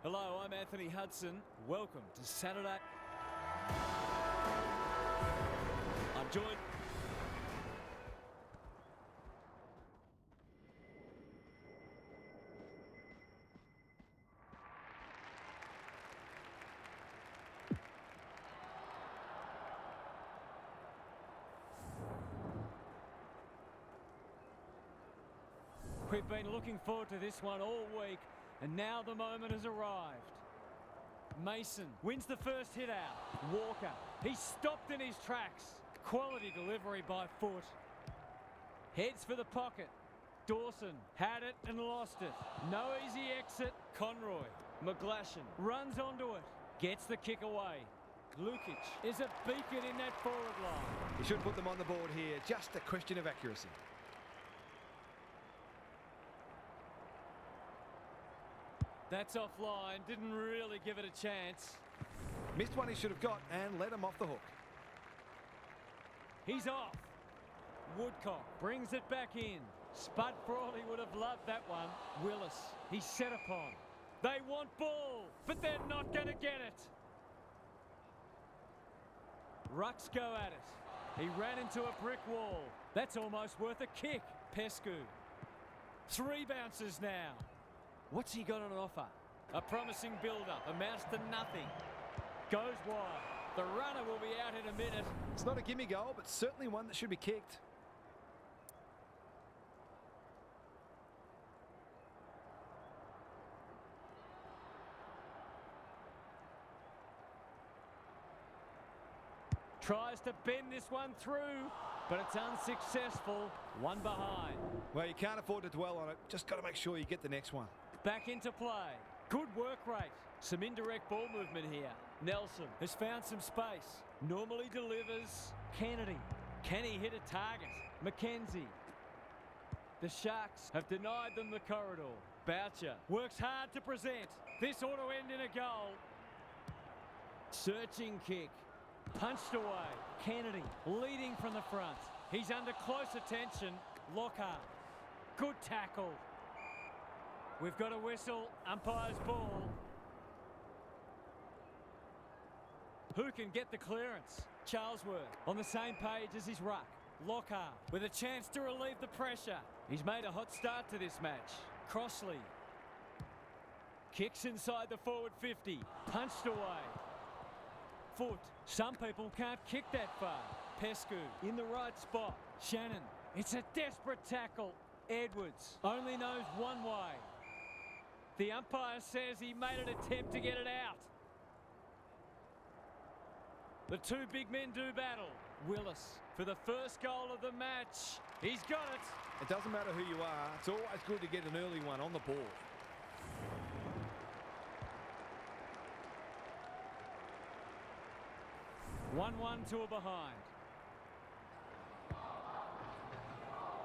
Hello, I'm Anthony Hudson. Welcome to Saturday. I'm joined. We've been looking forward to this one all week, and now the moment has arrived. Mason wins the first hit out. Walker, he's stopped in his tracks. Quality delivery by Foot. Heads for the pocket. Dawson had it and lost it. No easy exit. Conroy. McGlashan runs onto it. Gets the kick away. Lukic is a beacon in that forward line. He should put them on the board here. Just a question of accuracy. That's offline. Didn't really give it a chance. Missed one he should have got and let him off the hook. He's off. Woodcock brings it back in. Spud Frawley would have loved that one. Willis, he's set upon. They want ball, but they're not going to get it. Rucks go at it. He ran into a brick wall. That's almost worth a kick. Pescu. 3 bounces now. What's he got on offer? A promising build-up. Amounts to nothing. Goes wide. The runner will be out in a minute. It's not a gimme goal, but certainly one that should be kicked. Tries to bend this one through, but it's unsuccessful. One behind. Well, you can't afford to dwell on it. Just got to make sure you get the next one. Back into play. Good work rate. Some indirect ball movement here. Nelson has found some space. Normally delivers. Kennedy. Can he hit a target? McKenzie. The Sharks have denied them the corridor. Boucher works hard to present. This ought to end in a goal. Searching kick. Punched away. Kennedy leading from the front. He's under close attention. Lockhart. Good tackle. We've got a whistle. Umpire's ball. Who can get the clearance? Charlesworth on the same page as his ruck. Lockhart with a chance to relieve the pressure. He's made a hot start to this match. Crossley. Kicks inside the forward 50. Punched away. Foot. Some people can't kick that far. Pescu in the right spot. Shannon. It's a desperate tackle. Edwards only knows one way. The umpire says he made an attempt to get it out. The 2 big men do battle. Willis for the first goal of the match. He's got it. It doesn't matter who you are. It's always good to get an early one on the board. One to a behind.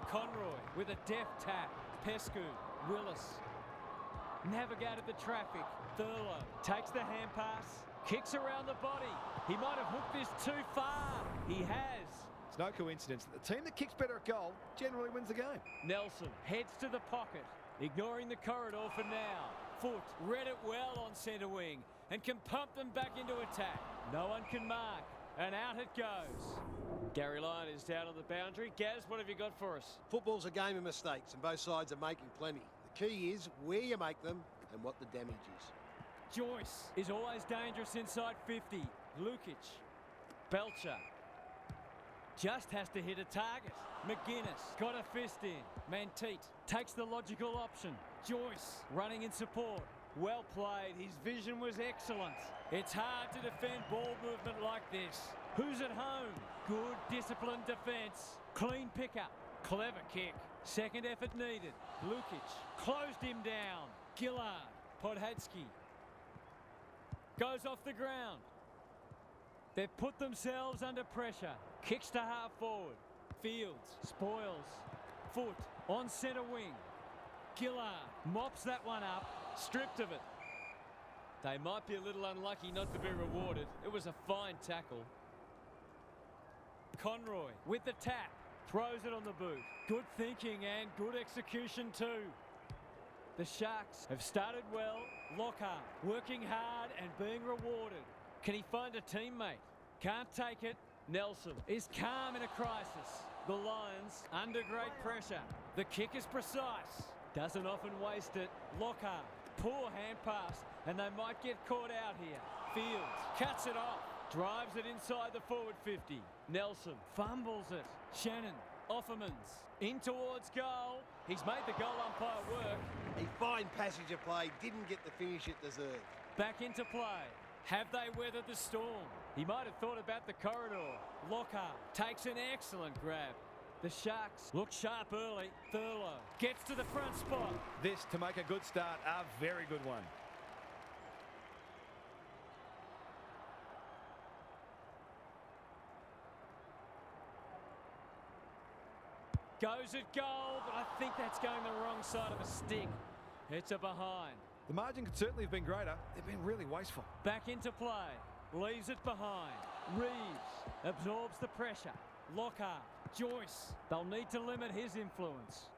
Conroy with a deft tap. Pescu. Willis. Navigated the traffic. Thurlow takes the hand pass. Kicks around the body. He might have hooked this too far. He has. It's no coincidence that the team that kicks better at goal generally wins the game. Nelson heads to the pocket. Ignoring the corridor for now. Foot read it well on centre wing and can pump them back into attack. No one can mark. And out it goes. Gary Lyon is down on the boundary. Gaz, what have you got for us? Football's a game of mistakes and both sides are making plenty. The key is where you make them and what the damage is. Joyce is always dangerous inside 50. Lukic. Belcher. Just has to hit a target. McGuinness got a fist in. Manteet takes the logical option. Joyce running in support. Well played. His vision was excellent. It's hard to defend ball movement like this. Who's at home? Good disciplined defence. Clean pickup. Clever kick. Second effort needed. Lukic closed him down. Gillard. Podhadsky goes off the ground. They've put themselves under pressure. Kicks to half forward. Fields spoils. Foot on centre wing. Gillard mops that one up. Stripped of it. They might be a little unlucky not to be rewarded. It was a fine tackle. Conroy with the tap. Throws it on the boot. Good thinking and good execution too. The Sharks have started well. Lockhart working hard and being rewarded. Can he find a teammate? Can't take it. Nelson is calm in a crisis. The Lions under great pressure. The kick is precise. Doesn't often waste it. Lockhart, poor hand pass, and they might get caught out here. Fields cuts it off. Drives it inside the forward 50. Nelson fumbles it. Shannon, Offermans, in towards goal. He's made the goal umpire work. A fine passage of play, didn't get the finish it deserved. Back into play. Have they weathered the storm? He might have thought about the corridor. Lockhart takes an excellent grab. The Sharks look sharp early. Thurlow gets to the front spot. This, to make a good start, a very good one. Goes at goal, but I think that's going the wrong side of a stick. It's a behind. The margin could certainly have been greater. They've been really wasteful. Back into play. Leaves it behind. Reeves absorbs the pressure. Lockhart, Joyce. They'll need to limit his influence.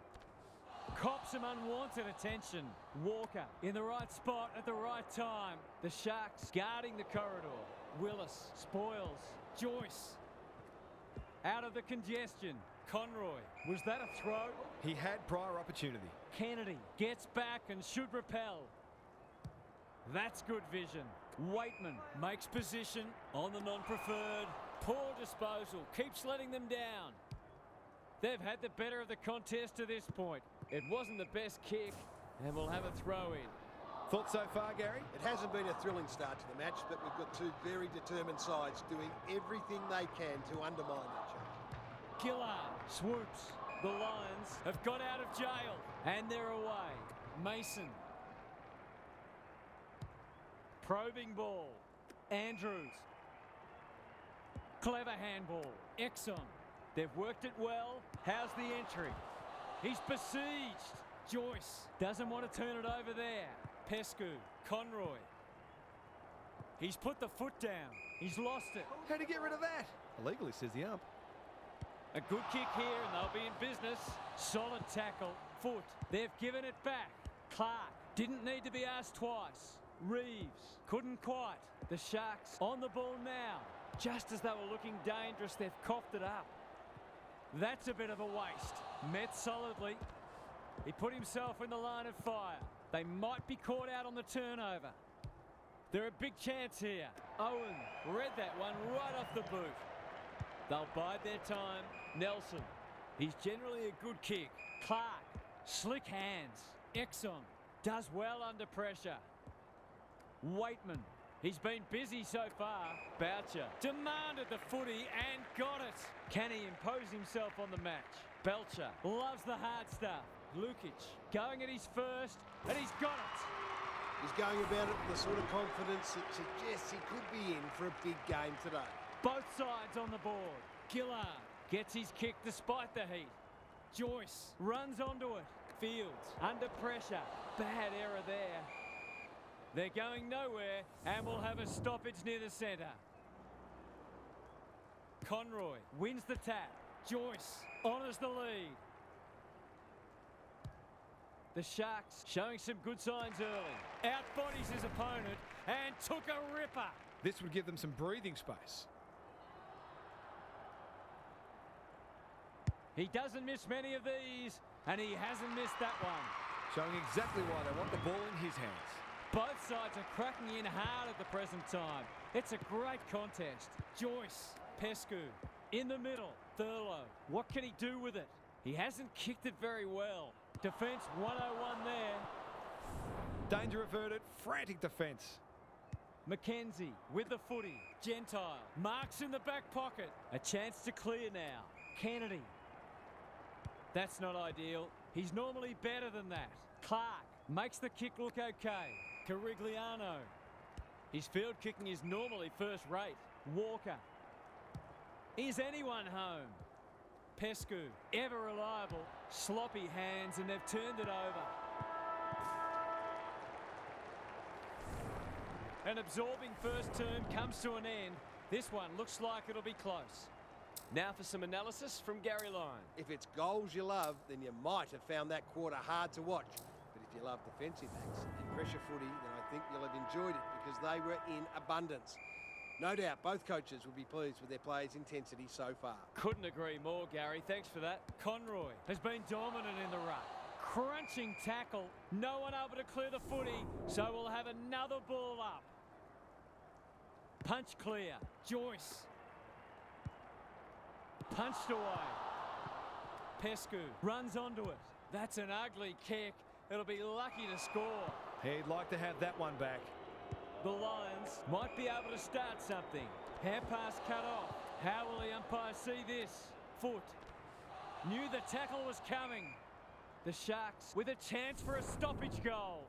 Cops some unwanted attention. Walker in the right spot at the right time. The Sharks guarding the corridor. Willis spoils. Joyce out of the congestion. Conroy, was that a throw? He had prior opportunity. Kennedy gets back and should repel. That's good vision. Waitman makes position on the non-preferred. Poor disposal, keeps letting them down. They've had the better of the contest to this point. It wasn't the best kick, and we'll have a throw in. Thoughts so far, Gary? It hasn't been a thrilling start to the match, but we've got two very determined sides doing everything they can to undermine each other. Gillard swoops. The Lions have got out of jail, and they're away. Mason. Probing ball. Andrews. Clever handball. Exxon. They've worked it well. How's the entry? He's besieged. Joyce doesn't want to turn it over there. Pescu. Conroy. He's put the foot down. He's lost it. How'd he get rid of that? Illegally, says the ump. A good kick here and they'll be in business. Solid tackle. Foot. They've given it back. Clark didn't need to be asked twice. Reeves couldn't quite. The Sharks on the ball now. Just as they were looking dangerous, they've coughed it up. That's a bit of a waste. Met solidly. He put himself in the line of fire. They might be caught out on the turnover. They're a big chance here. Owen read that one right off the boot. They'll bide their time. Nelson. He's generally a good kick. Clark. Slick hands. Exxon does well under pressure. Waitman. He's been busy so far. Boucher demanded the footy and got it. Can he impose himself on the match? Belcher loves the hard stuff. Lukic going at his first, and he's got it. He's going about it with the sort of confidence that suggests he could be in for a big game today. Both sides on the board. Gillard gets his kick despite the heat. Joyce runs onto it. Fields under pressure. Bad error there. They're going nowhere, and we'll have a stoppage near the centre. Conroy wins the tap. Joyce honours the lead. The Sharks showing some good signs early. Outbodies his opponent and took a ripper. This would give them some breathing space. He doesn't miss many of these, and he hasn't missed that one. Showing exactly why they want the ball in his hands. Both sides are cracking in hard at the present time. It's a great contest. Joyce, Pescu, in the middle. Thurlow, what can he do with it? He hasn't kicked it very well. Defence 101 there. Danger averted, frantic defence. McKenzie with the footy. Gentile marks in the back pocket. A chance to clear now. Kennedy. That's not ideal. He's normally better than that. Clark makes the kick look okay. Carigliano. His field kicking is normally first rate. Walker. Is anyone home? Pescu, ever reliable. Sloppy hands, and they've turned it over. An absorbing first term comes to an end. This one looks like it'll be close. Now for some analysis from Gary Lyon. If it's goals you love, then you might have found that quarter hard to watch. But if you love defensive acts and pressure footy, then I think you'll have enjoyed it because they were in abundance. No doubt both coaches will be pleased with their players' intensity so far. Couldn't agree more, Gary. Thanks for that. Conroy has been dominant in the ruck. Crunching tackle. No one able to clear the footy, so we'll have another ball up. Punch clear. Joyce. Punched away. Pescu runs onto it. That's an ugly kick. It'll be lucky to score. He'd like to have that one back. The Lions might be able to start something. Hand pass cut off. How will the umpire see this? Foot. Knew the tackle was coming. The Sharks with a chance for a stoppage goal.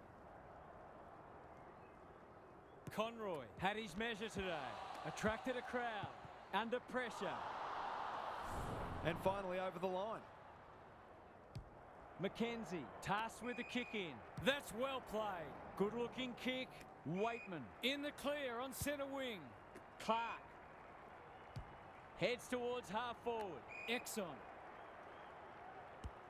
Conroy had his measure today. Attracted a crowd. Under pressure. And finally over the line. Mackenzie tasked with the kick in. That's well played. Good looking kick. Waitman in the clear on centre wing. Clark heads towards half forward. Exxon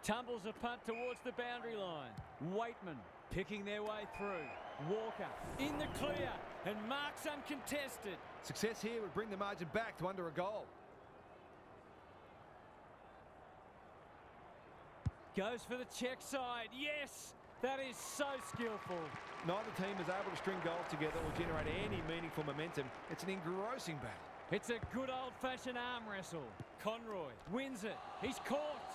tumbles a punt towards the boundary line. Waitman picking their way through. Walker in the clear and marks uncontested. Success here would bring the margin back to under a goal. Goes for the check side. Yes! That is so skillful. Neither team is able to string goals together or generate any meaningful momentum. It's an engrossing battle. It's a good old-fashioned arm wrestle. Conroy wins it. He's caught.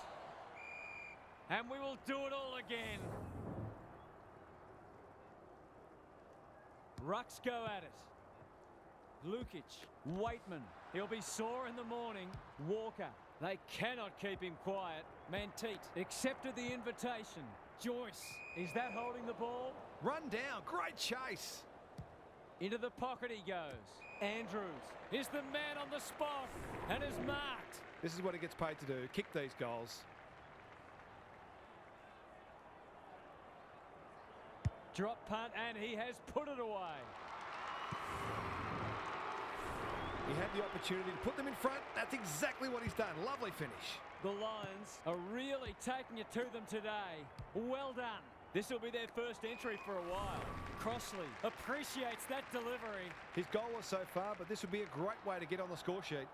And we will do it all again. Rucks go at it. Lukic, Waitman. He'll be sore in the morning. Walker. They cannot keep him quiet. Manteet accepted the invitation. Joyce, is that holding the ball? Run down, great chase. Into the pocket he goes. Andrews is the man on the spot and is marked. This is what he gets paid to do, kick these goals. Drop punt and he has put it away. He had the opportunity to put them in front. That's exactly what he's done. Lovely finish. The Lions are really taking it to them today. Well done. This will be their first entry for a while. Crossley appreciates that delivery. His goal was so far, but this would be a great way to get on the score sheet.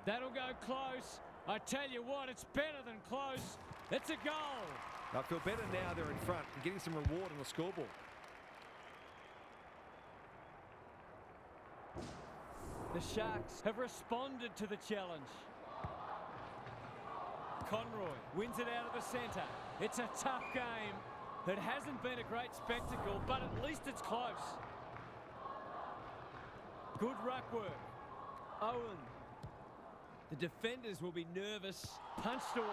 That'll go close. I tell you what, it's better than close. It's a goal. They'll feel better now they're in front and getting some reward on the scoreboard. The Sharks have responded to the challenge. Conroy wins it out of the centre. It's a tough game. It hasn't been a great spectacle, but at least it's close. Good ruck work. Owen. The defenders will be nervous. Punched away.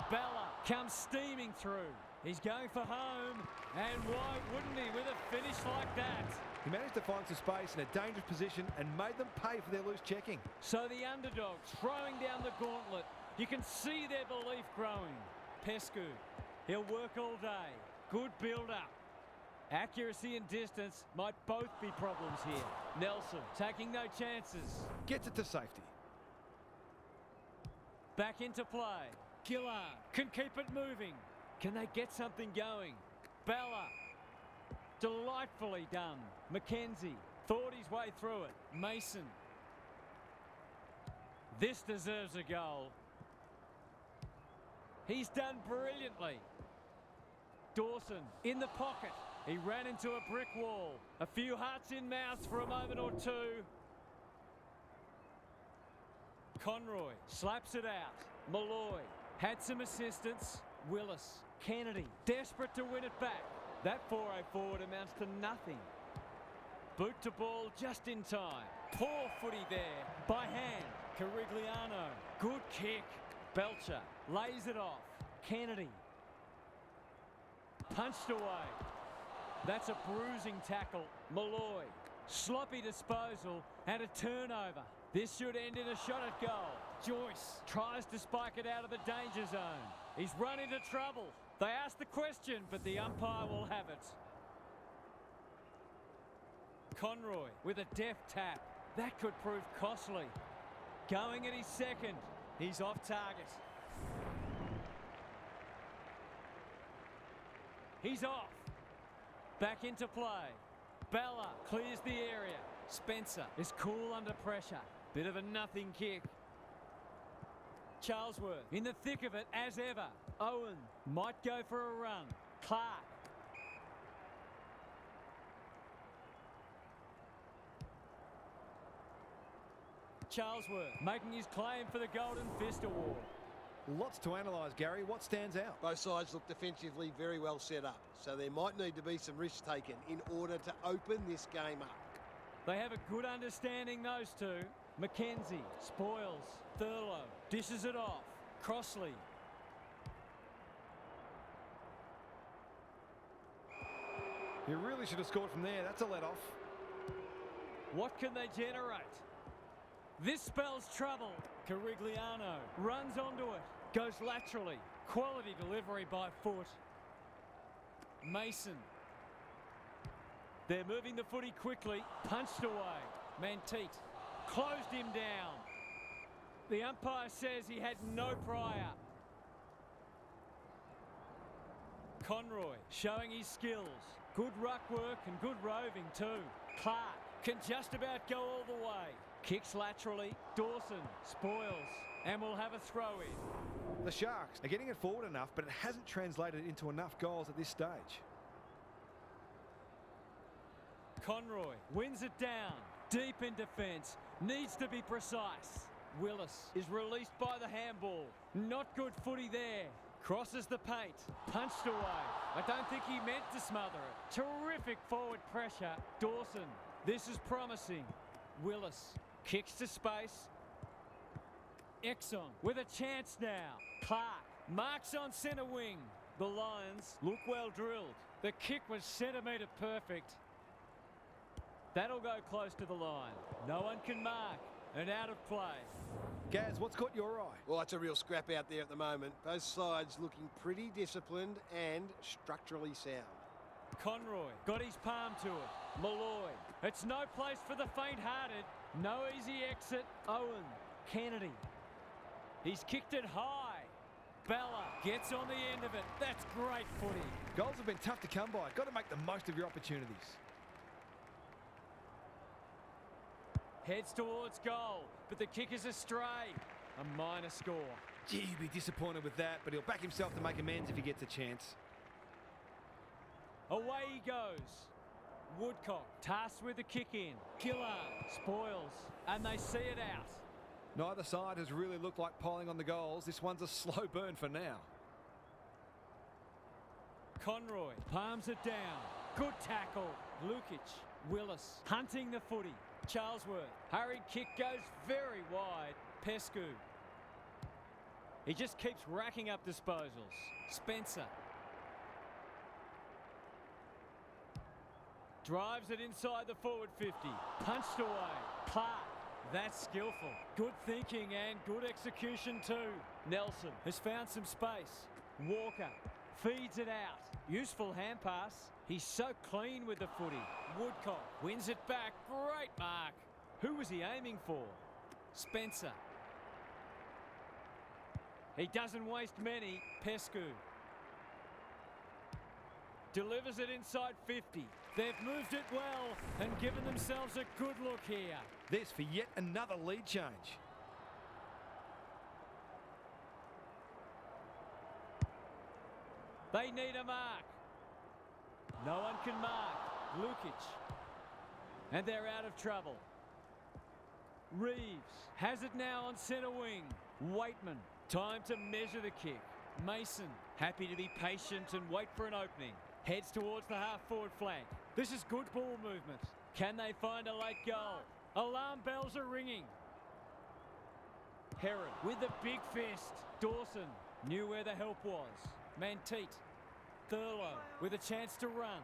Bella comes steaming through. He's going for home. And why wouldn't he with a finish like that? He managed to find some space in a dangerous position and made them pay for their loose checking. So the underdogs throwing down the gauntlet. You can see their belief growing. Pescu, he'll work all day. Good build-up. Accuracy and distance might both be problems here. Nelson taking no chances. Gets it to safety. Back into play. Gillard can keep it moving. Can they get something going? Bella. Delightfully done. Mackenzie thought his way through it. Mason. This deserves a goal. He's done brilliantly. Dawson in the pocket. He ran into a brick wall. A few hearts in mouths for a moment or two. Conroy slaps it out. Malloy had some assistance. Willis. Kennedy desperate to win it back. That 4-0 forward amounts to nothing. Boot to ball just in time. Poor footy there. By hand. Carigliano. Good kick. Belcher lays it off. Kennedy. Punched away. That's a bruising tackle. Malloy. Sloppy disposal and a turnover. This should end in a shot at goal. Joyce tries to spike it out of the danger zone. He's run into trouble. They ask the question, but the umpire will have it. Conroy with a deft tap. That could prove costly. Going at his second. He's off target. He's off. Back into play. Bella clears the area. Spencer is cool under pressure. Bit of a nothing kick. Charlesworth in the thick of it as ever. Owen might go for a run. Clark. Charlesworth making his claim for the Golden Fist Award. Lots to analyse, Gary. What stands out? Both sides look defensively very well set up, so there might need to be some risks taken in order to open this game up. They have a good understanding, those two. Mackenzie spoils. Thurlow dishes it off. Crossley. You really should have scored from there. That's a let-off. What can they generate? This spells trouble. Carigliano runs onto it. Goes laterally. Quality delivery by foot. Mason. They're moving the footy quickly. Punched away. Manteet closed him down. The umpire says he had no prior. Conroy showing his skills. Good ruck work and good roving too. Clark can just about go all the way. Kicks laterally. Dawson spoils and will have a throw in. The Sharks are getting it forward enough, but it hasn't translated into enough goals at this stage. Conroy wins it down. Deep in defence. Needs to be precise. Willis is released by the handball. Not good footy there. Crosses the paint. Punched away. I don't think he meant to smother it. Terrific forward pressure. Dawson. This is promising. Willis kicks to space. Exxon with a chance now. Clark marks on centre wing. The Lions look well drilled. The kick was centimetre perfect. That'll go close to the line. No one can mark. And out of play. Gaz, what's caught your eye? Well, it's a real scrap out there at the moment. Both sides looking pretty disciplined and structurally sound. Conroy got his palm to it. Malloy. It's no place for the faint-hearted. No easy exit. Owen. Kennedy. He's kicked it high. Bella gets on the end of it. That's great footy. Goals have been tough to come by. Got to make the most of your opportunities. Heads towards goal, but the kick is astray. A minor score. Gee, he'd be disappointed with that, but he'll back himself to make amends if he gets a chance. Away he goes. Woodcock tasked with the kick in. Gillard spoils, and they see it out. Neither side has really looked like piling on the goals. This one's a slow burn for now. Conroy palms it down. Good tackle. Lukic. Willis hunting the footy. Charlesworth. Hurried kick goes very wide. Pescu. He just keeps racking up disposals. Spencer. Drives it inside the forward 50. Punched away. Clark. That's skillful. Good thinking and good execution too. Nelson has found some space. Walker feeds it out. Useful hand pass. He's so clean with the footy. Woodcock wins it back. Great mark. Who was he aiming for? Spencer. He doesn't waste many. Pescu. Delivers it inside 50. They've moved it well and given themselves a good look here. This for yet another lead change. They need a mark. No one can mark. Lukic. And they're out of trouble. Reeves has it now on centre wing. Waitman. Time to measure the kick. Mason. Happy to be patient and wait for an opening. Heads towards the half-forward flank. This is good ball movement. Can they find a late goal? Alarm bells are ringing. Heron with a big fist. Dawson knew where the help was. Manteet. Thurlow with a chance to run.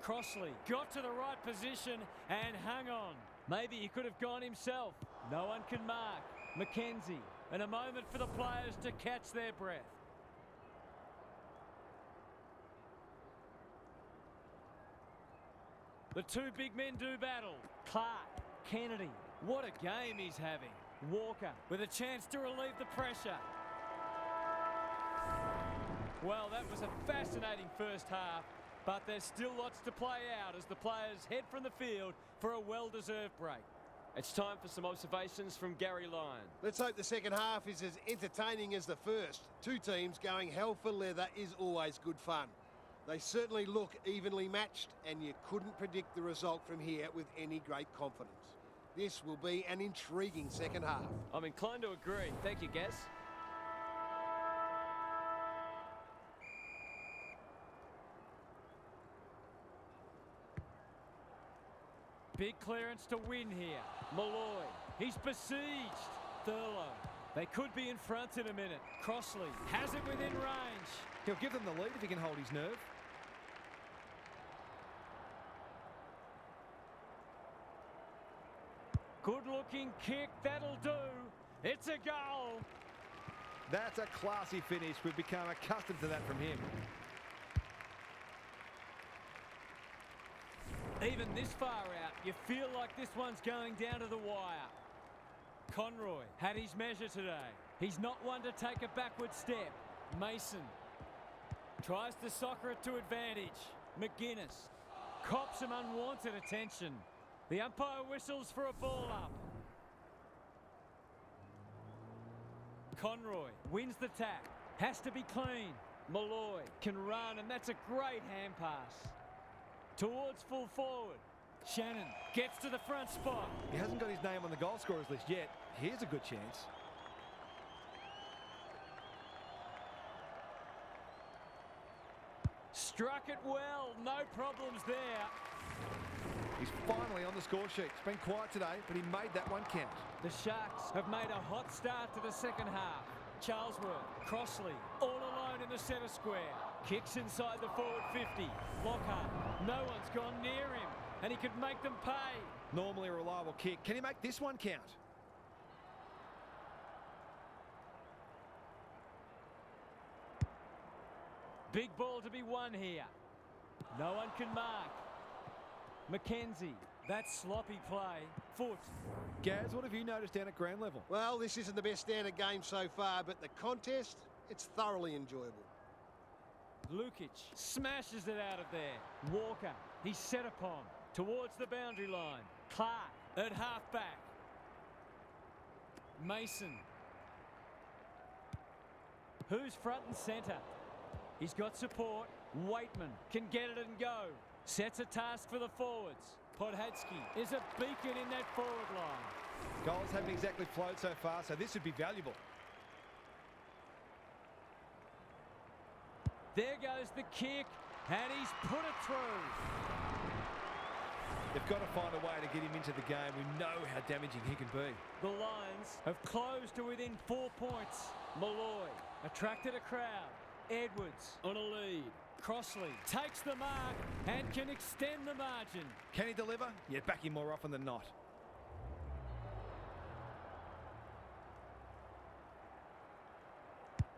Crossley got to the right position and hung on. Maybe he could have gone himself. No one can mark. Mackenzie. And a moment for the players to catch their breath. The two big men do battle. Clark. Kennedy. What a game he's having. Walker with a chance to relieve the pressure. Well, that was a fascinating first half, but there's still lots to play out as the players head from the field for a well-deserved break. It's time for some observations from Gary Lyon. Let's hope the second half is as entertaining as the first. Two teams going hell for leather is always good fun. They certainly look evenly matched, and you couldn't predict the result from here with any great confidence. This will be an intriguing second half. I'm inclined to agree. Thank you, Gaz. Big clearance to win here. Malloy, he's besieged. Thurlow, they could be in front in a minute. Crossley has it within range. He'll give them the lead if he can hold his nerve. Good-looking kick, that'll do. It's a goal. That's a classy finish. We've become accustomed to that from him. Even this far out, you feel like this one's going down to the wire. Conroy had his measure today. He's not one to take a backward step. Mason tries to soccer it to advantage. McGuinness cops some unwanted attention. The umpire whistles for a ball up. Conroy wins the tack. Has to be clean. Malloy can run, and that's a great hand pass. Towards full forward. Shannon gets to the front spot. He hasn't got his name on the goal scorers list yet. Here's a good chance. Struck it well. No problems there. He's finally on the score sheet. It's been quiet today, but he made that one count. The Sharks have made a hot start to the second half. Charlesworth, Crossley, all alone in the centre square. Kicks inside the forward 50. Lockhart, no one's gone near him, and he could make them pay. Normally a reliable kick. Can he make this one count? Big ball to be won here. No one can mark. McKenzie, that's sloppy play. Foot. Gaz, what have you noticed down at ground level? Well, this isn't the best standard game so far, but the contest, it's thoroughly enjoyable. Lukic smashes it out of there. Walker, he's set upon. Towards the boundary line. Clark at half-back. Mason. Who's front and centre? He's got support. Waitman can get it and go. Sets a task for the forwards. Podhadsky is a beacon in that forward line. Goals haven't exactly flowed so far, so this would be valuable. There goes the kick, and he's put it through. They've got to find a way to get him into the game. We know how damaging he can be. The Lions have closed to within 4 points. Malloy attracted a crowd. Edwards on a lead. Crossley takes the mark and can extend the margin. Can he deliver? Yeah, back him more often than not.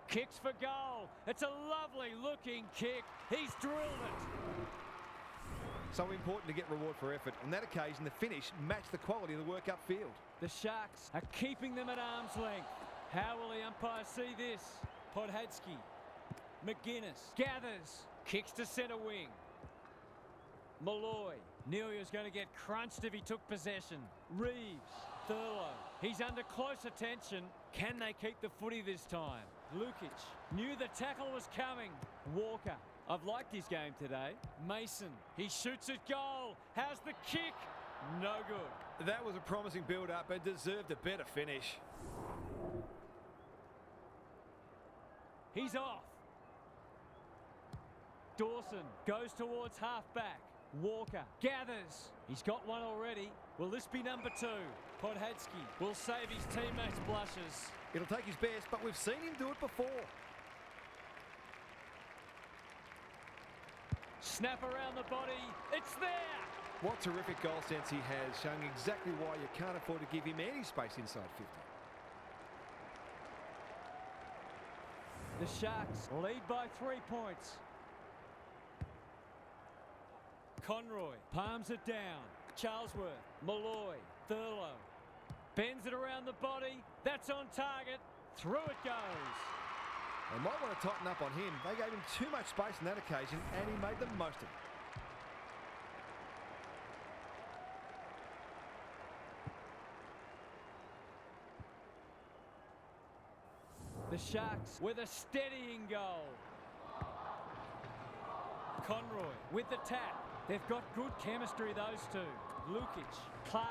Kicks for goal. It's a lovely looking kick. He's drilled it. So important to get reward for effort. On that occasion, the finish matched the quality of the work upfield. The Sharks are keeping them at arm's length. How will the umpire see this? Podhadsky. McGuinness gathers. Kicks to centre wing. Malloy. Nelia's going to get crunched if he took possession. Reeves. Thurlow. He's under close attention. Can they keep the footy this time? Lukic knew the tackle was coming. Walker. I've liked his game today. Mason. He shoots at goal. How's the kick? No good. That was a promising build-up, but deserved a better finish. He's off. Dawson goes towards half-back. Walker gathers. He's got one already. Will this be number 2? Podhadsky will save his teammates' blushes. It'll take his best, but we've seen him do it before. Snap around the body. It's there. What terrific goal sense he has, showing exactly why you can't afford to give him any space inside 50. The Sharks lead by 3 points. Conroy palms it down. Charlesworth, Malloy, Thurlow. Bends it around the body. That's on target. Through it goes. They might want to tighten up on him. They gave him too much space on that occasion, and he made the most of it. The Sharks with a steadying goal. Conroy with the tap. They've got good chemistry, those two. Lukic, Clark,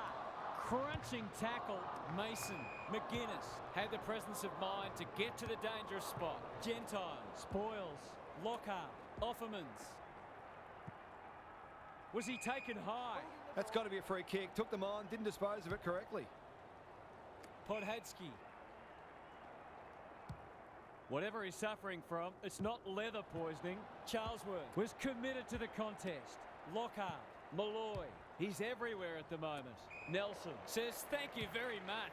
crunching tackle. Mason, McGuinness had the presence of mind to get to the dangerous spot. Gentile, Spoils, Lockhart, Offermans. Was he taken high? That's got to be a free kick. Took them on, didn't dispose of it correctly. Podhadsky. Whatever he's suffering from, it's not leather poisoning. Charlesworth was committed to the contest. Lockhart, Malloy, he's everywhere at the moment. Nelson says thank you very much.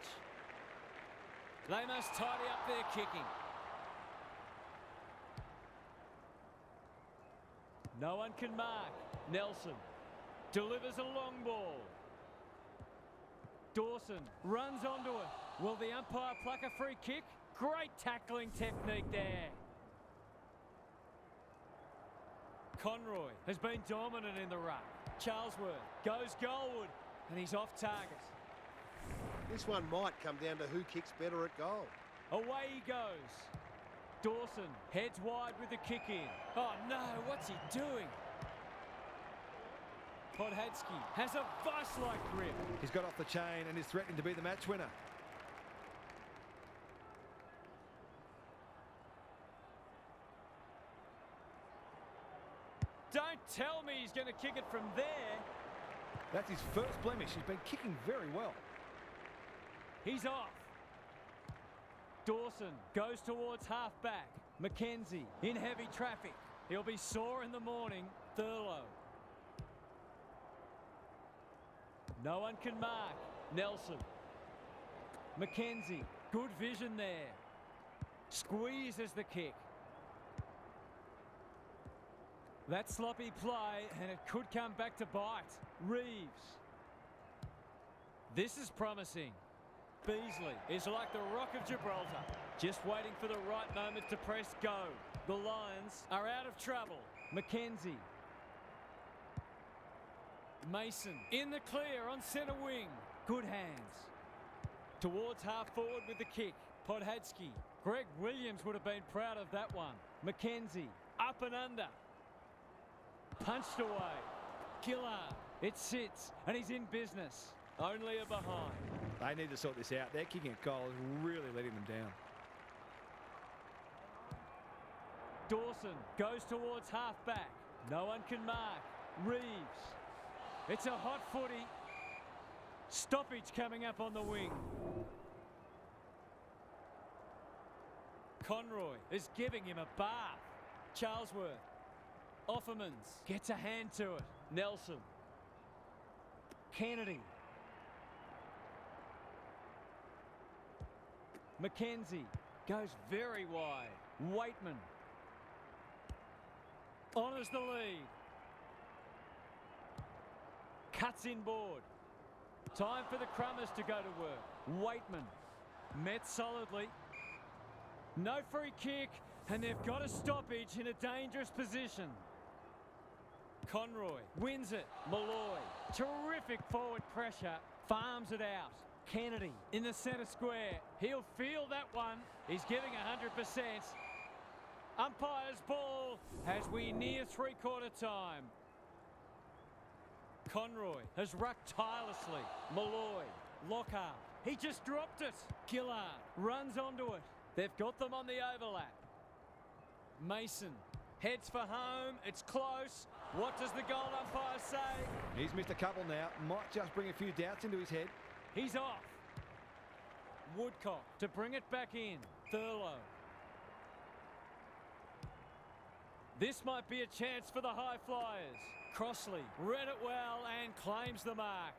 They must tidy up their kicking. No one can mark. Nelson delivers a long ball. Dawson runs onto it. Will the umpire pluck a free kick? Great tackling technique there. Conroy has been dominant in the ruck. Charlesworth goes goalward and he's off target. This one might come down to who kicks better at goal. Away he goes. Dawson heads wide with the kick in. Oh no, what's he doing? Podhadsky has a vice-like grip. He's got off the chain and is threatening to be the match winner. Don't tell me he's going to kick it from there. That's his first blemish. He's been kicking very well. He's off. Dawson goes towards half-back. McKenzie in heavy traffic. He'll be sore in the morning. Thurlow. No one can mark. Nelson. McKenzie. Good vision there. Squeezes the kick. That sloppy play, and it could come back to bite. Reeves. This is promising. Beasley is like the Rock of Gibraltar, just waiting for the right moment to press go. The Lions are out of trouble. McKenzie. Mason in the clear on centre wing. Good hands. Towards half forward with the kick. Podhadsky. Greg Williams would have been proud of that one. McKenzie up and under. Punched away. Gillard. It sits and he's in business. Only a behind. They need to sort this out. Their kicking at goal is really letting them down. Dawson goes towards half-back. No one can mark. Reeves. It's a hot footy. Stoppage coming up on the wing. Conroy is giving him a bath. Charlesworth. Offermans gets a hand to it. Nelson. Kennedy. McKenzie goes very wide. Waitman honours the lead. Cuts inboard. Time for the Crummers to go to work. Waitman met solidly. No free kick, and they've got a stoppage in a dangerous position. Conroy wins it. Malloy. Terrific forward pressure. Farms it out. Kennedy in the centre square. He'll feel that one. He's giving 100%. Umpire's ball as we near three-quarter time. Conroy has rucked tirelessly. Malloy. Lockhart. He just dropped it. Gillard runs onto it. They've got them on the overlap. Mason heads for home. It's close. What does the goal umpire say? He's missed a couple now. Might just bring a few doubts into his head. He's off. Woodcock to bring it back in. Thurlow. This might be a chance for the high flyers. Crossley read it well and claims the mark.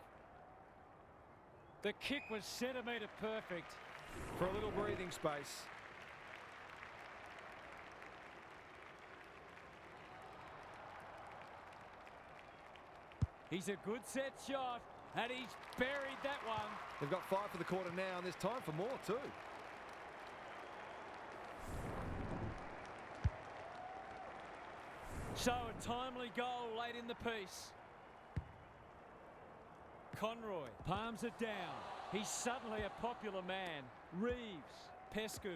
The kick was centimetre perfect. For a little breathing space. He's a good set shot, and he's buried that one. They've got 5 for the quarter now, and there's time for more too. So a timely goal late in the piece. Conroy palms it down. He's suddenly a popular man. Reeves, Pescu,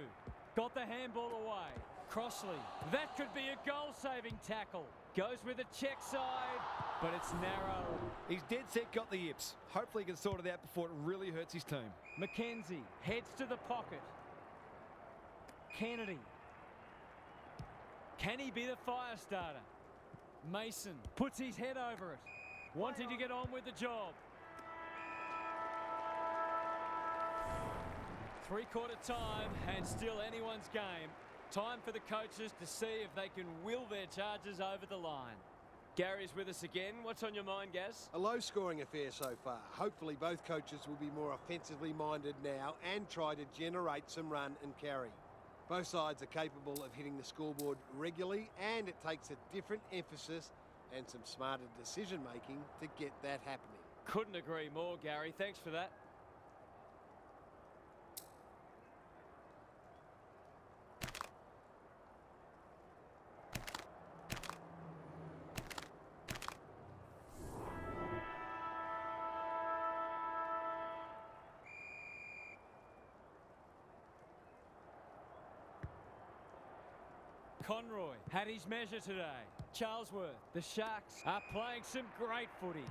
got the handball away. Crossley, that could be a goal-saving tackle. Goes with a check side, but it's narrow. He's dead set, got the yips. Hopefully he can sort it out before it really hurts his team. McKenzie heads to the pocket. Kennedy. Can he be the fire starter? Mason puts his head over it, wanting to get on with the job. Three-quarter time and still anyone's game. Time for the coaches to see if they can will their charges over the line. Gary's with us again. What's on your mind, Gaz? A low-scoring affair so far. Hopefully both coaches will be more offensively minded now and try to generate some run and carry. Both sides are capable of hitting the scoreboard regularly, and it takes a different emphasis and some smarter decision-making to get that happening. Couldn't agree more, Gary. Thanks for that. Conroy had his measure today. Charlesworth, the Sharks are playing some great footy.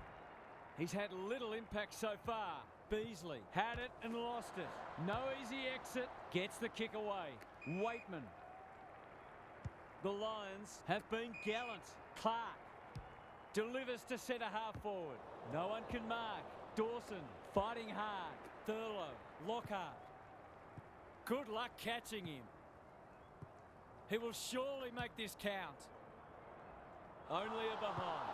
He's had little impact so far. Beasley had it and lost it. No easy exit, gets the kick away. Waitman. The Lions have been gallant. Clark delivers to centre half forward. No one can mark. Dawson fighting hard. Thurlow, Lockhart. Good luck catching him. He will surely make this count. Only a behind.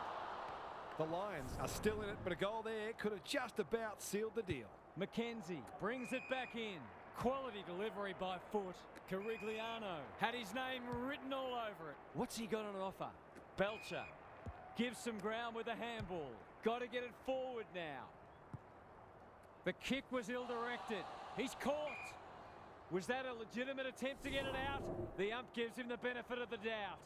The Lions are still in it, but a goal there could have just about sealed the deal. McKenzie brings it back in. Quality delivery by foot. Carigliano had his name written all over it. What's he got on offer? Belcher gives some ground with a handball. Got to get it forward now. The kick was ill-directed. He's caught. Was that a legitimate attempt to get it out? The ump gives him the benefit of the doubt.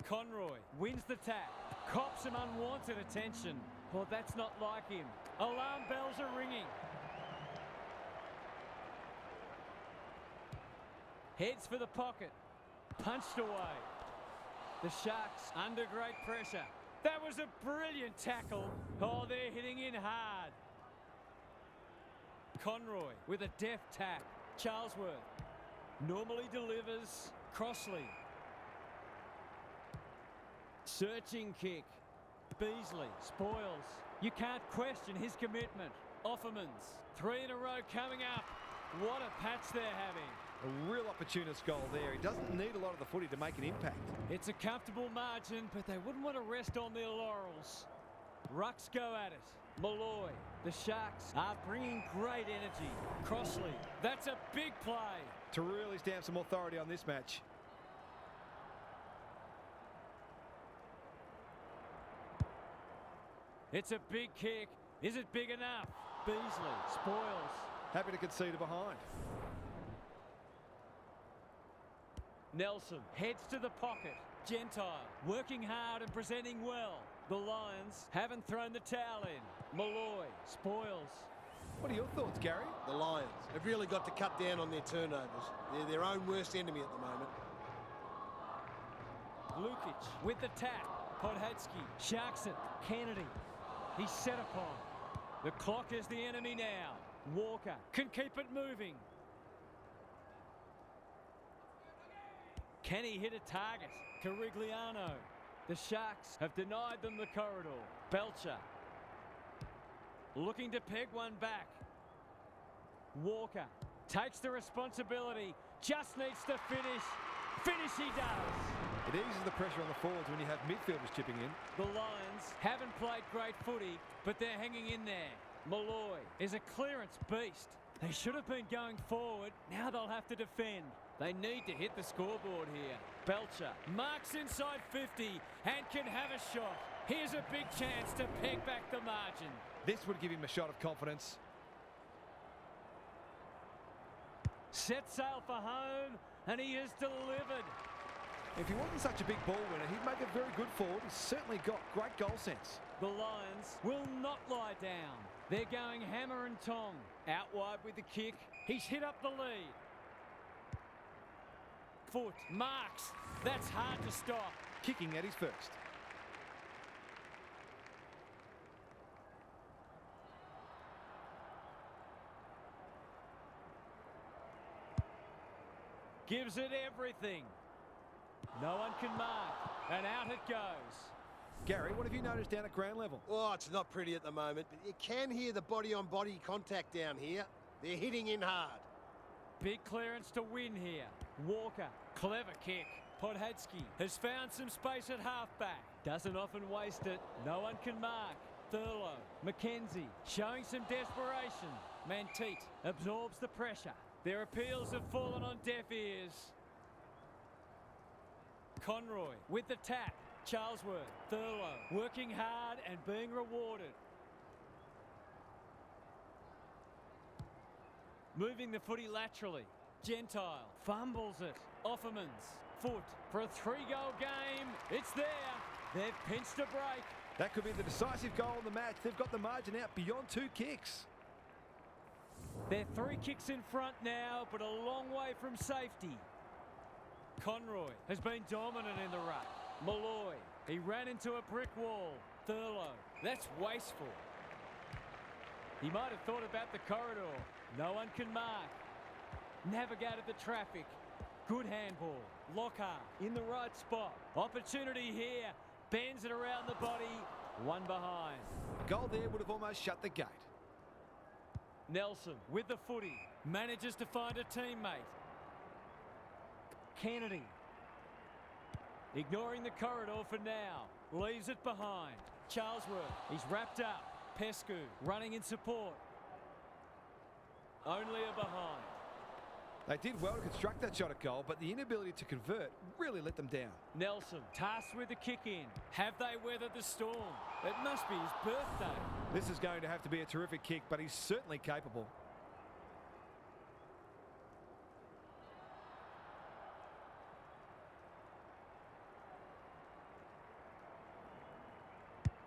Conroy wins the tap. Cops some unwanted attention. Well, that's not like him. Alarm bells are ringing. Heads for the pocket. Punched away. The Sharks under great pressure. That was a brilliant tackle. Oh, they're hitting in hard. Conroy with a deft tap. Charlesworth normally delivers. Crossley. Searching kick. Beasley spoils. You can't question his commitment. Offermans. 3 in a row coming up. What a patch they're having. A real opportunist goal there. He doesn't need a lot of the footy to make an impact. It's a comfortable margin, but they wouldn't want to rest on their laurels. Rucks go at it. Malloy. The Sharks are bringing great energy. Crossley. That's a big play. To really stamp some authority on this match. It's a big kick. Is it big enough? Beasley spoils. Happy to concede a behind. Nelson heads to the pocket. Gentile working hard and presenting well. The Lions haven't thrown the towel in. Malloy spoils. What are your thoughts, Gary? The Lions have really got to cut down on their turnovers. They're their own worst enemy at the moment. Lukic with the tap. Podhatsky sharks it. Kennedy. He's set upon. The clock is the enemy now. Walker can keep it moving. Can he hit a target? Carigliano. The Sharks have denied them the corridor. Belcher looking to peg one back. Walker takes the responsibility. Just needs to finish. Finish he does. It eases the pressure on the forwards when you have midfielders chipping in. The Lions haven't played great footy, but they're hanging in there. Malloy is a clearance beast. They should have been going forward. Now they'll have to defend. They need to hit the scoreboard here. Belcher marks inside 50 and can have a shot. Here's a big chance to peg back the margin. This would give him a shot of confidence. Set sail for home, and he is delivered. If he wasn't such a big ball winner, he'd make a very good forward. He's certainly got great goal sense. The Lions will not lie down. They're going hammer and tong. Out wide with the kick. He's hit up the lead. Foot. Marks. That's hard to stop. Kicking at his first. Gives it everything. No one can mark. And out it goes. Gary, what have you noticed down at ground level? Oh, it's not pretty at the moment, but you can hear the body-on-body contact down here. They're hitting in hard. Big clearance to win here. Walker. Clever kick. Podhadsky has found some space at halfback. Doesn't often waste it. No one can mark. Thurlow. McKenzie showing some desperation. Manteet absorbs the pressure. Their appeals have fallen on deaf ears. Conroy with the tap. Charlesworth. Thurlow working hard and being rewarded. Moving the footy laterally. Gentile fumbles it. Offermans. Foot for a 3-goal game. It's there. They've pinched a break. That could be the decisive goal in the match. They've got the margin out beyond 2 kicks. They're 3 kicks in front now, but a long way from safety. Conroy has been dominant in the ruck. Malloy, he ran into a brick wall. Thurlow, that's wasteful. He might have thought about the corridor. No one can mark. Navigated the traffic. Good handball. Lockhart in the right spot. Opportunity here. Bends it around the body. One behind. A goal there would have almost shut the gate. Nelson with the footy. Manages to find a teammate. Kennedy. Ignoring the corridor for now. Leaves it behind. Charlesworth. He's wrapped up. Pescu running in support. Only a behind. They did well to construct that shot at goal, but the inability to convert really let them down. Nelson tasked with the kick in. Have they weathered the storm? It must be his birthday. This is going to have to be a terrific kick, but he's certainly capable.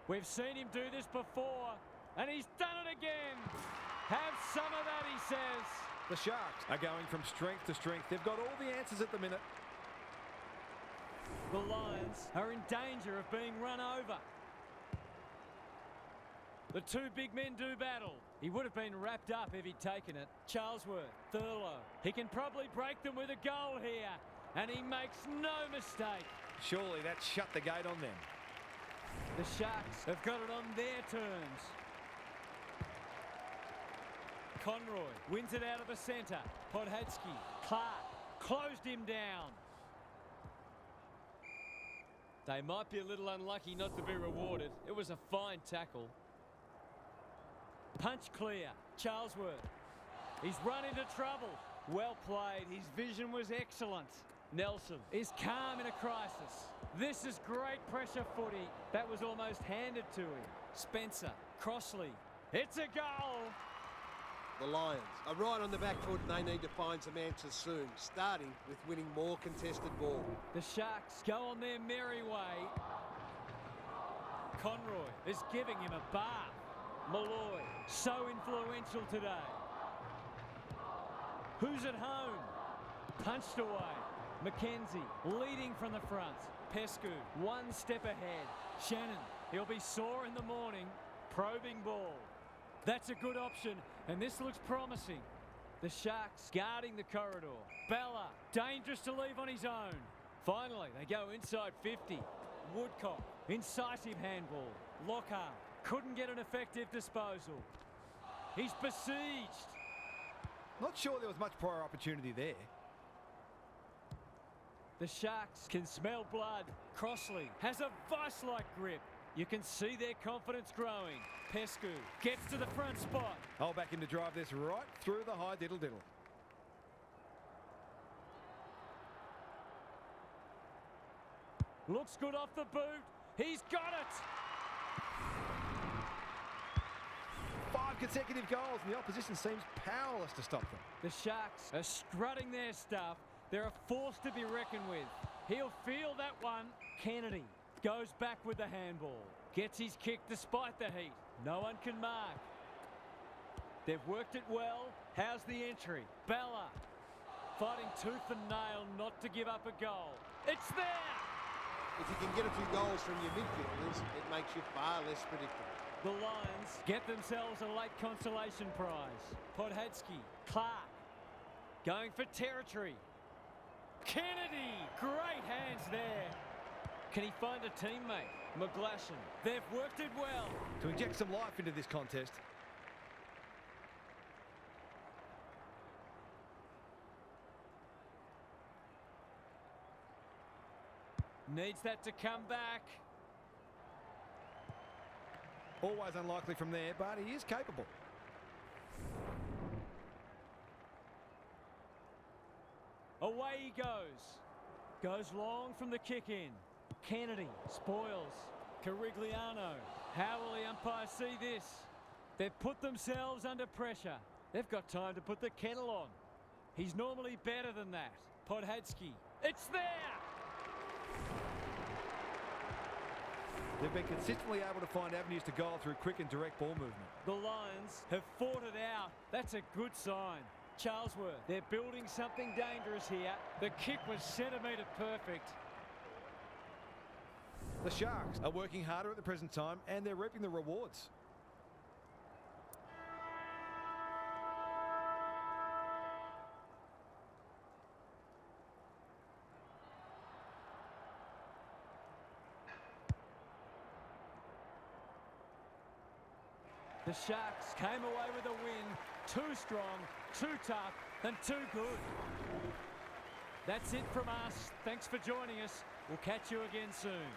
We've seen him do this before, and he's done it again. Have some of that, he says. The Sharks are going from strength to strength. They've got all the answers at the minute. The Lions are in danger of being run over. The 2 big men do battle. He would have been wrapped up if he'd taken it. Charlesworth, Thurlow. He can probably break them with a goal here, and he makes no mistake. Surely that shut the gate on them. The Sharks have got it on their terms. Conroy wins it out of the centre. Podhadsky. Clark closed him down. They might be a little unlucky not to be rewarded. It was a fine tackle. Punch clear. Charlesworth. He's run into trouble. Well played. His vision was excellent. Nelson is calm in a crisis. This is great pressure footy. That was almost handed to him. Spencer. Crossley. It's a goal. The Lions are right on the back foot and they need to find some answers soon, starting with winning more contested ball. The Sharks go on their merry way. Conroy is giving him a bath. Malloy, so influential today. Who's at home? Punched away. McKenzie leading from the front. Pescu 1 step ahead. Shannon, he'll be sore in the morning. Probing ball. That's a good option, and this looks promising. The Sharks guarding the corridor. Bella, dangerous to leave on his own. Finally, they go inside 50. Woodcock, incisive handball. Lockhart couldn't get an effective disposal. He's besieged. Not sure there was much prior opportunity there. The Sharks can smell blood. Crossley has a vice-like grip. You can see their confidence growing. Pescu gets to the front spot. Back to drive this right through the high diddle-diddle. Looks good off the boot. He's got it. 5 consecutive goals, and the opposition seems powerless to stop them. The Sharks are strutting their stuff. They're a force to be reckoned with. He'll feel that one. Kennedy goes back with the handball. Gets his kick despite the heat. No one can mark. They've worked it well. How's the entry? Bella fighting tooth and nail not to give up a goal. It's there! If you can get a few goals from your midfielders, it makes you far less predictable. The Lions get themselves a late consolation prize. Podhadsky, Clark, going for territory. Kennedy, great hands there. Can he find a teammate? McGlashan, they've worked it well. To inject some life into this contest. Needs that to come back. Always unlikely from there, but he is capable. Away he goes. Goes long from the kick in. Kennedy spoils. Carigliano. How will the umpire see this? They've put themselves under pressure. They've got time to put the kettle on. He's normally better than that. Podhadsky. It's there! They've been consistently able to find avenues to goal through quick and direct ball movement. The Lions have fought it out. That's a good sign. Charlesworth, they're building something dangerous here. The kick was centimetre perfect. The Sharks are working harder at the present time and they're reaping the rewards. The Sharks came away with a win. Too strong, too tough, and too good. That's it from us. Thanks for joining us. We'll catch you again soon.